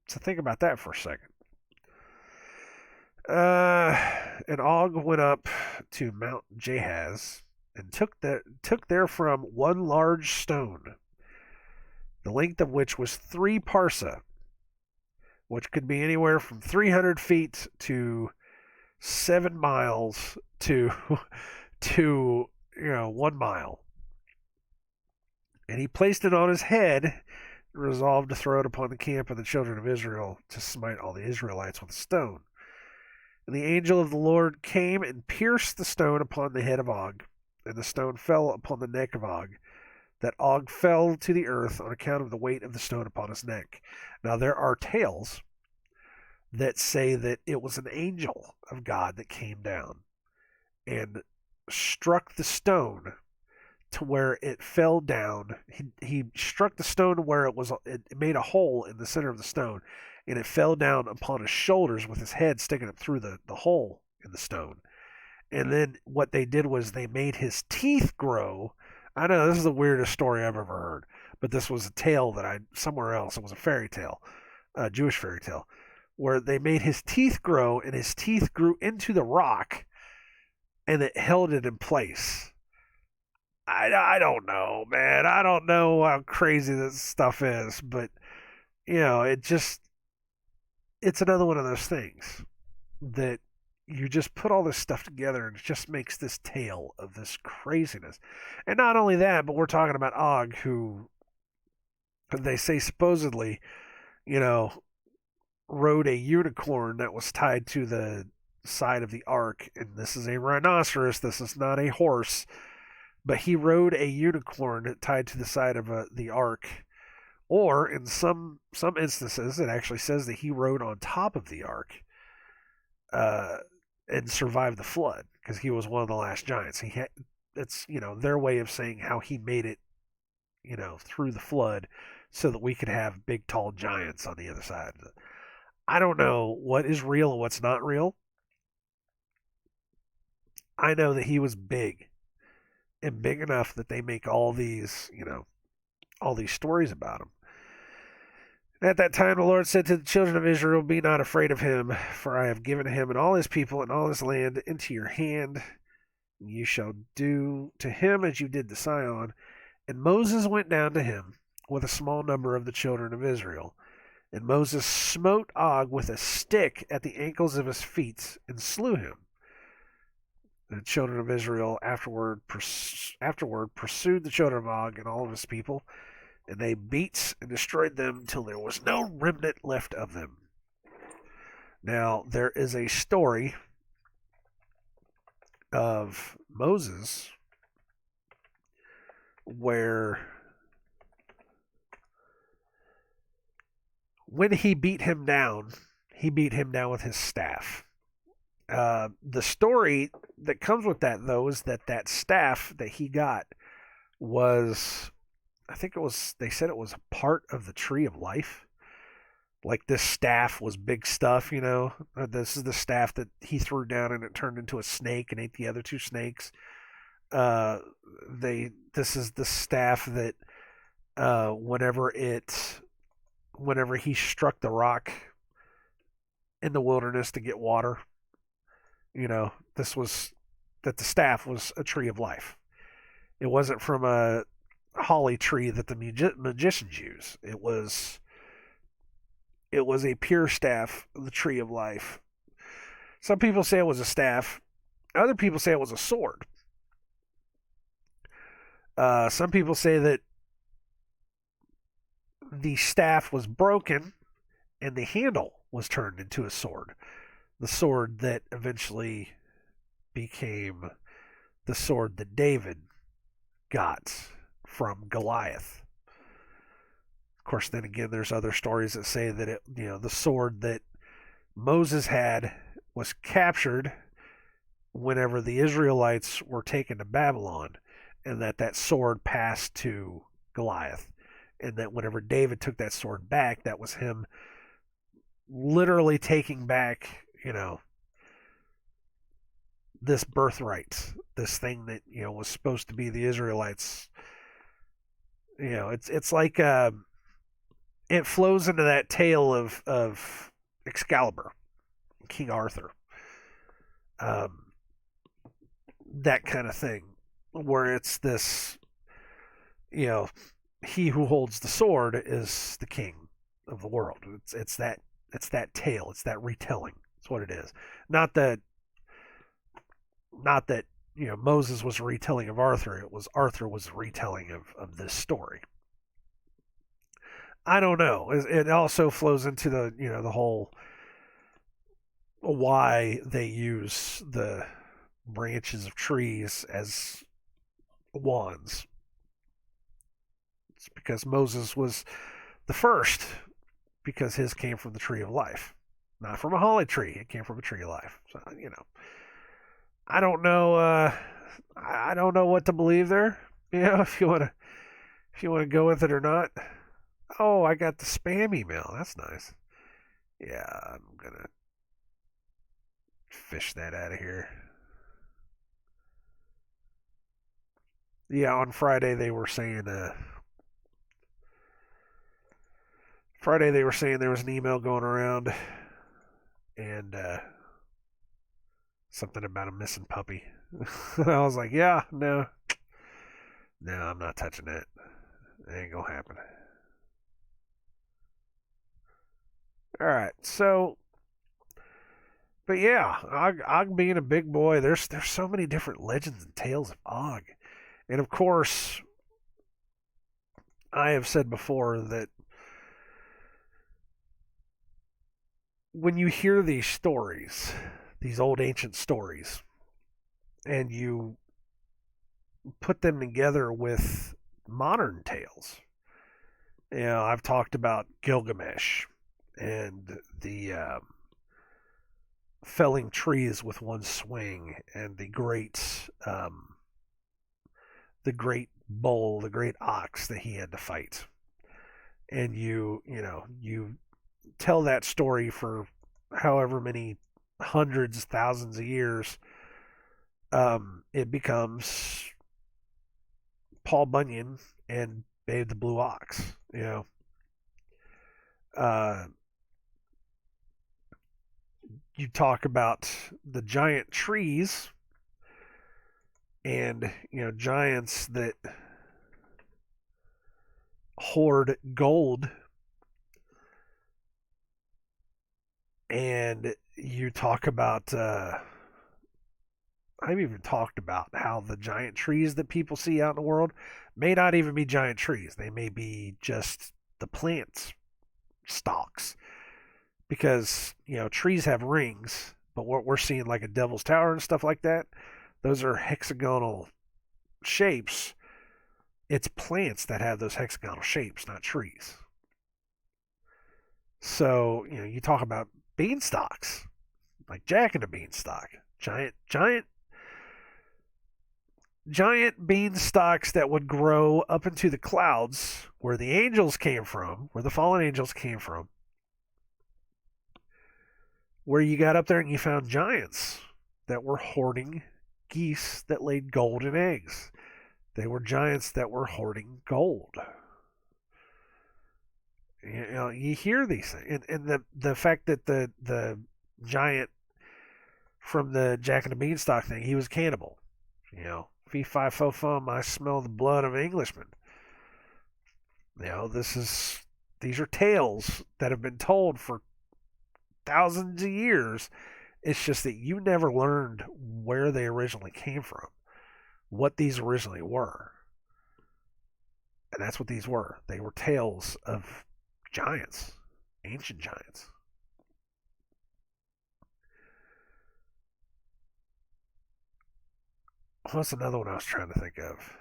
So think about that for a second. And Og went up to Mount Jahaz and took therefrom one large stone, the length of which was 3 parsa, which could be anywhere from 300 feet to 7 miles to 1 mile. And he placed it on his head, and resolved to throw it upon the camp of the children of Israel, to smite all the Israelites with a stone. And the angel of the Lord came and pierced the stone upon the head of Og, and the stone fell upon the neck of Og, that Og fell to the earth on account of the weight of the stone upon his neck. Now there are tales that say that it was an angel of God that came down and struck the stone to where it fell down. He struck the stone where it made a hole in the center of the stone, and it fell down upon his shoulders with his head sticking up through the hole in the stone. And then what they did was they made his teeth grow. I know this is the weirdest story I've ever heard, but this was a tale that somewhere else. It was a fairy tale, a Jewish fairy tale, where they made his teeth grow, and his teeth grew into the rock, and it held it in place. I don't know, man. I don't know how crazy this stuff is, but it's another one of those things that you just put all this stuff together, and it just makes this tale of this craziness. And not only that, but we're talking about Og, who they say supposedly you know, rode a unicorn that was tied to the side of the ark. And this is a rhinoceros. This is not a horse. But he rode a unicorn tied to the side of the ark. Or in some instances, it actually says that he rode on top of the ark uh, and survived the flood because he was one of the last giants. It's their way of saying how he made it through the flood so that we could have big tall giants on the other side. I don't know what is real and what's not real. I know that he was big and big enough that they make all these stories about him. At that time, the Lord said to the children of Israel, "Be not afraid of him, for I have given him and all his people and all his land into your hand. You shall do to him as you did to Sihon." And Moses went down to him with a small number of the children of Israel. And Moses smote Og with a stick at the ankles of his feet and slew him. The children of Israel afterward pursued the children of Og and all of his people, and they beat and destroyed them till there was no remnant left of them. Now, there is a story of Moses where when he beat him down with his staff. The story that comes with that, though, is that staff that he got was, they said it was a part of the tree of life. Like this staff was big stuff, This is the staff that he threw down and it turned into a snake and ate the other two snakes. This is the staff that whenever he struck the rock in the wilderness to get water, that the staff was a tree of life. It wasn't from a holly tree that the magicians use. It was a pure staff, the tree of life. Some people say it was a staff. Other people say it was a sword. Some people say that the staff was broken and the handle was turned into a sword. The sword that eventually became the sword that David got from Goliath. Of course, then again, there's other stories that say that the sword that Moses had was captured whenever the Israelites were taken to Babylon, and that sword passed to Goliath, and that whenever David took that sword back, that was him literally taking back, this birthright, this thing that was supposed to be the Israelites. It's like it flows into that tale of Excalibur, King Arthur, that kind of thing, where it's this, he who holds the sword is the king of the world. It's that tale. It's that retelling. That's what it is. Not that Moses was a retelling of Arthur. It was Arthur was a retelling of this story. I don't know. It also flows into the whole why they use the branches of trees as wands. It's because Moses was the first, because his came from the tree of life, not from a holly tree. It came from a tree of life. So I don't know. I don't know what to believe there. If you want to go with it or not. Oh, I got the spam email. That's nice. Yeah, I'm gonna fish that out of here. Yeah, on Friday they were saying there was an email going around, and something about a missing puppy. I was like, yeah, no, I'm not touching that. It ain't gonna happen. All right, so, but yeah, Og being a big boy, there's so many different legends and tales of Og, and of course, I have said before that when you hear these stories, these old ancient stories, and you put them together with modern tales, I've talked about Gilgamesh and the felling trees with one swing, and the great bull, the great ox that he had to fight. And you tell that story for however many hundreds, thousands of years, it becomes Paul Bunyan and Babe the Blue Ox. Uh, you talk about the giant trees, and giants that hoard gold, and you talk about I've even talked about how the giant trees that people see out in the world may not even be giant trees. They may be just the plants stalks, because trees have rings, but what we're seeing, like a devil's tower and stuff like that, those are hexagonal shapes. It's plants that have those hexagonal shapes, not trees. So you talk about beanstalks, like Jack and the Beanstalk, giant beanstalks that would grow up into the clouds, where the angels came from, where the fallen angels came from, where you got up there and you found giants that were hoarding geese that laid golden eggs. They were giants that were hoarding gold. You hear these things, and the fact that the giant from the Jack and the Beanstalk thing, he was cannibal. Fee fi fo fum, I smell the blood of an Englishman. These are tales that have been told for thousands of years. It's just that you never learned where they originally came from, what these originally were. And that's what these were. They were tales of giants, ancient giants. What's another one I was trying to think of?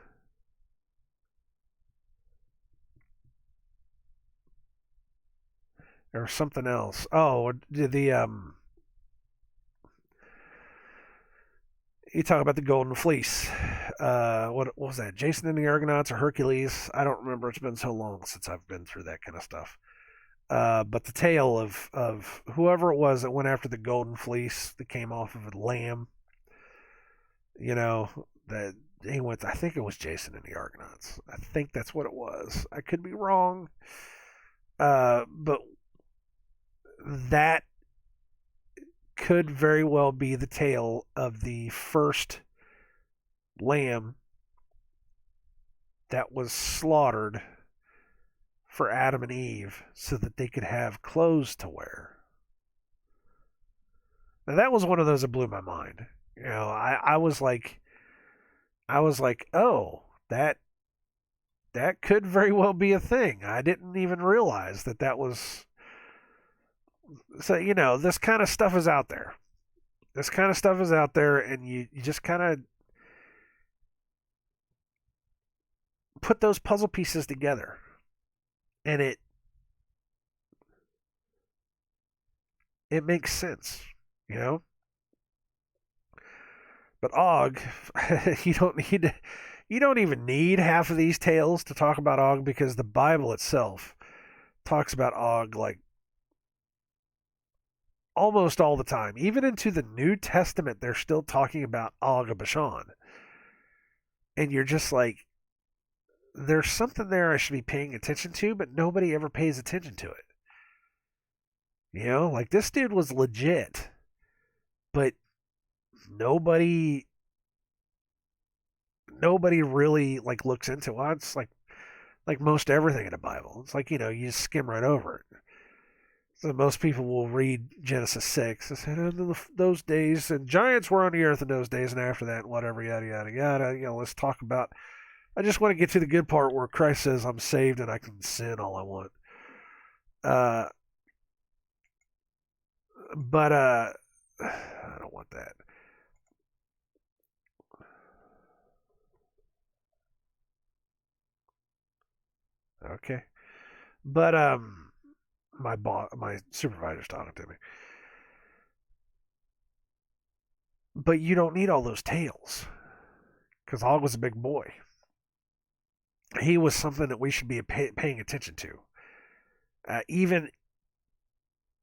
There was something else. Oh, you talk about the Golden Fleece. What was that? Jason and the Argonauts or Hercules? I don't remember. It's been so long since I've been through that kind of stuff. But the tale of whoever it was that went after the Golden Fleece that came off of a lamb. That he went. I think it was Jason and the Argonauts. I think that's what it was. I could be wrong. But that could very well be the tale of the first lamb that was slaughtered for Adam and Eve so that they could have clothes to wear. Now that was one of those that blew my mind. I was like, oh, that could very well be a thing. I didn't even realize that was. So this kind of stuff is out there. This kind of stuff is out there, and you just kind of put those puzzle pieces together, and it makes sense, But Og, you don't even need half of these tales to talk about Og, because the Bible itself talks about Og like almost all the time. Even into the New Testament, they're still talking about Og of Bashan. And you're just like, there's something there I should be paying attention to, but nobody ever pays attention to it. Like this dude was legit, but nobody really like looks into it. Well, it's like most everything in the Bible. It's like, you just skim right over it. So most people will read Genesis 6 and say, in those days, and giants were on the earth in those days, and after that, whatever, yada, yada, yada. Let's talk about, I just want to get to the good part where Christ says, I'm saved and I can sin all I want. But I don't want that. Okay. But my supervisor's talking to me. But you don't need all those tails because Og was a big boy. He was something that we should be paying attention to. Even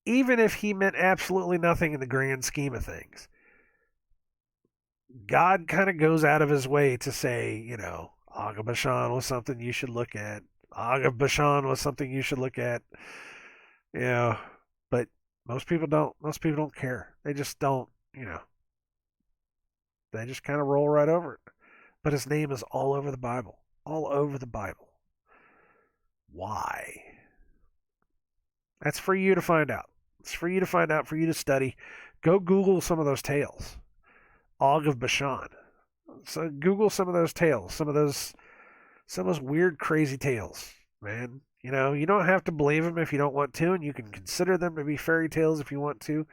if he meant absolutely nothing in the grand scheme of things, God kind of goes out of his way to say, Og of Bashan was something you should look at. Og of Bashan was something you should look at. You know, but most people don't. Most people don't care. They just don't. They just kind of roll right over it. But his name is all over the Bible. All over the Bible. Why? That's for you to find out. It's for you to find out, for you to study. Go Google some of those tales. Og of Bashan. So Google some of those tales, some of those weird, crazy tales, man. You don't have to believe them if you don't want to, and you can consider them to be fairy tales if you want to.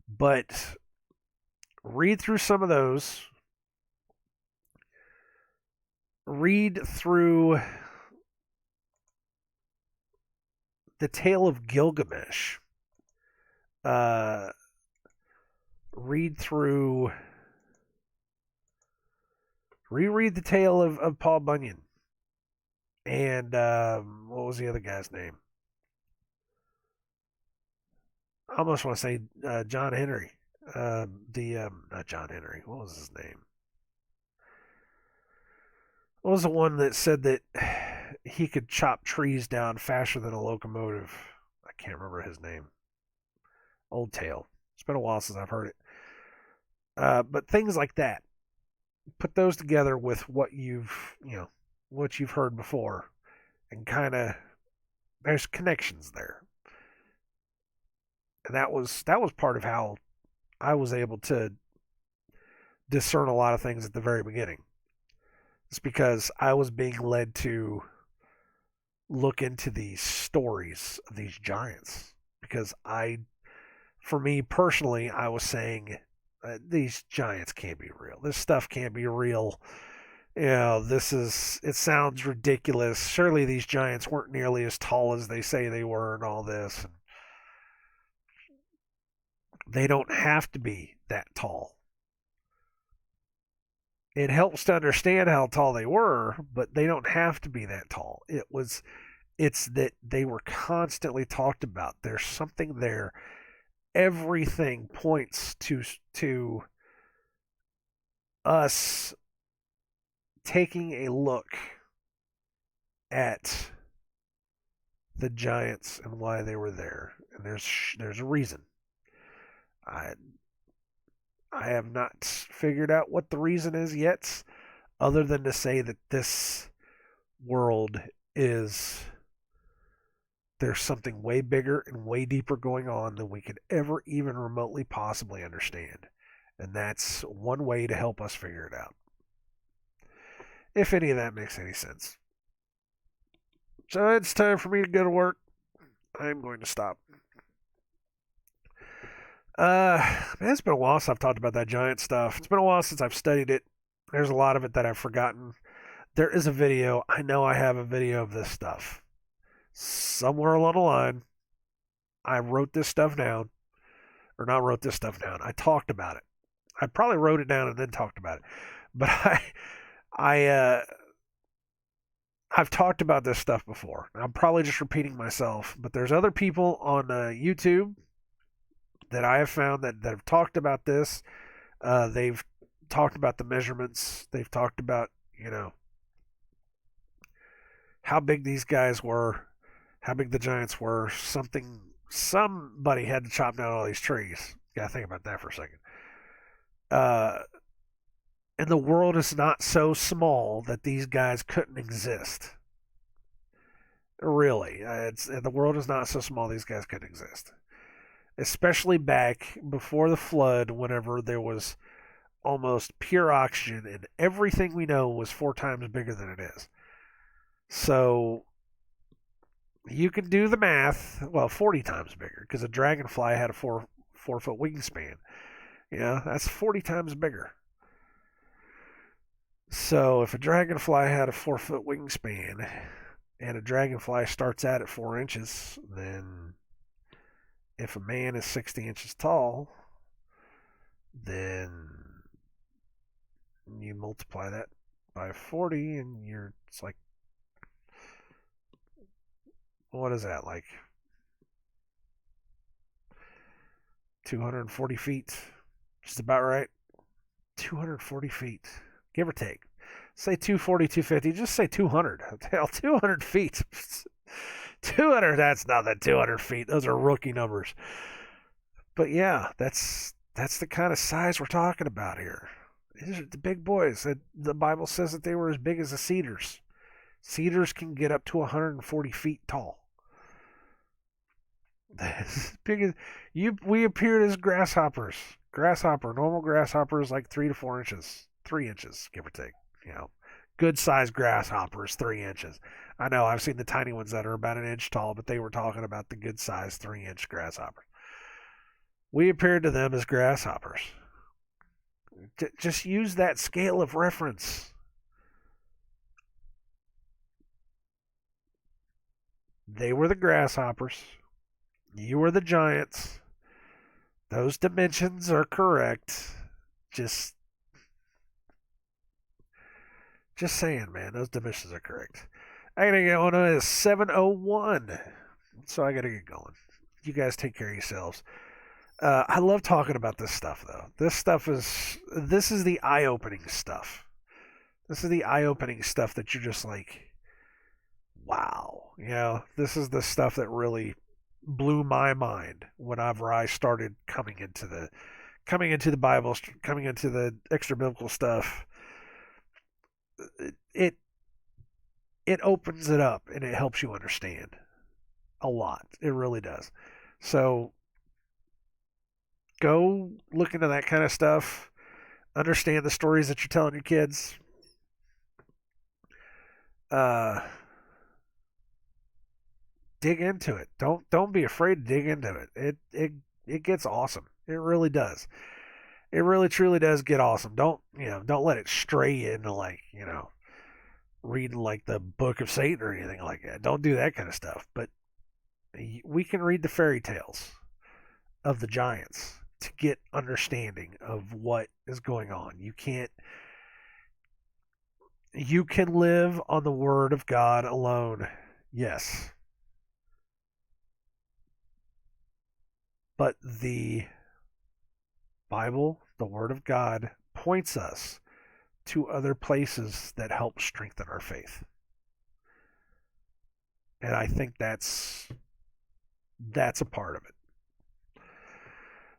But read through some of those. Read through the tale of Gilgamesh. Read through. Reread the tale of Paul Bunyan. And what was the other guy's name? I almost want to say John Henry. Not John Henry. What was his name? What was the one that said that he could chop trees down faster than a locomotive? I can't remember his name. Old tale. It's been a while since I've heard it. But things like that. Put those together with what you've heard before, and kind of there's connections there. And that was part of how I was able to discern a lot of things at the very beginning. It's because I was being led to look into these stories of these giants. Because for me personally, I was saying, these giants can't be real. This stuff can't be real. It sounds ridiculous. Surely these giants weren't nearly as tall as they say they were and all this. And they don't have to be that tall. It helps to understand how tall they were, but they don't have to be that tall. It's that they were constantly talked about. There's something there. Everything points to us taking a look at the giants and why they were there. And there's a reason. I have not figured out what the reason is yet, other than to say that this world is, there's something way bigger and way deeper going on than we could ever even remotely possibly understand. And that's one way to help us figure it out. If any of that makes any sense. So it's time for me to go to work. I'm going to stop. It's been a while since I've talked about that giant stuff. It's been a while since I've studied it. There's a lot of it that I've forgotten. There is a video. I know I have a video of this stuff. Somewhere along the line, I wrote this stuff down. Or not wrote this stuff down. I talked about it. I probably wrote it down and then talked about it. But I've talked about this stuff before. I'm probably just repeating myself. But there's other people on YouTube that I have found that have talked about this. They've talked about the measurements. They've talked about, how big these guys were, how big the giants were. Somebody had to chop down all these trees. Gotta think about that for a second. And the world is not so small that these guys couldn't exist. Really. The world is not so small these guys couldn't exist. Especially back before the flood, whenever there was almost pure oxygen and everything we know was 4 times bigger than it is. So you can do the math. Well, 40 times bigger, because a dragonfly had a 4-foot wingspan. That's 40 times bigger. So if a dragonfly had a 4-foot wingspan and a dragonfly starts out at 4 inches, then if a man is 60 inches tall, then you multiply that by 40 and it's like, what is that, like 240 feet? Just about right. 240 feet, give or take. Say 240, 250, just say 200. Hell, 200 feet. 200, that's not that 200 feet. Those are rookie numbers. But yeah, that's the kind of size we're talking about here. These are the big boys. The Bible says that they were as big as the cedars. Cedars can get up to 140 feet tall. As big as we appeared as grasshoppers. Normal grasshopper is like 3 to 4 inches, 3 inches, give or take. Good sized grasshoppers, 3 inches. I know I've seen the tiny ones that are about an inch tall, but they were talking about the good sized 3-inch grasshoppers. We appeared to them as grasshoppers. Just use that scale of reference. They were the grasshoppers. You were the giants. Those dimensions are correct. Just saying, man, those dimensions are correct. I gotta get on at 7:01, so I gotta get going. You guys take care of yourselves. I love talking about this stuff, though. This is the eye-opening stuff. This is the eye-opening stuff that you're just like, wow. This is the stuff that really blew my mind whenever I started coming into the Bible, coming into the extra biblical stuff. It opens it up and it helps you understand a lot. It really does. So go look into that kind of stuff. Understand the stories that you're telling your kids. Dig into it. Don't be afraid to dig into it. It gets awesome. It really does. It really truly does get awesome. Don't let it stray you into reading like the Book of Satan or anything like that. Don't do that kind of stuff. But we can read the fairy tales of the giants to get understanding of what is going on. You can live on the Word of God alone. Yes. But the Bible, the Word of God, points us to other places that help strengthen our faith. And I think that's a part of it.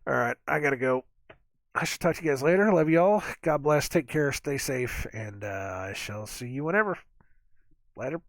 All right, I got to go. I shall talk to you guys later. Love you all. God bless. Take care. Stay safe. And I shall see you whenever. Later.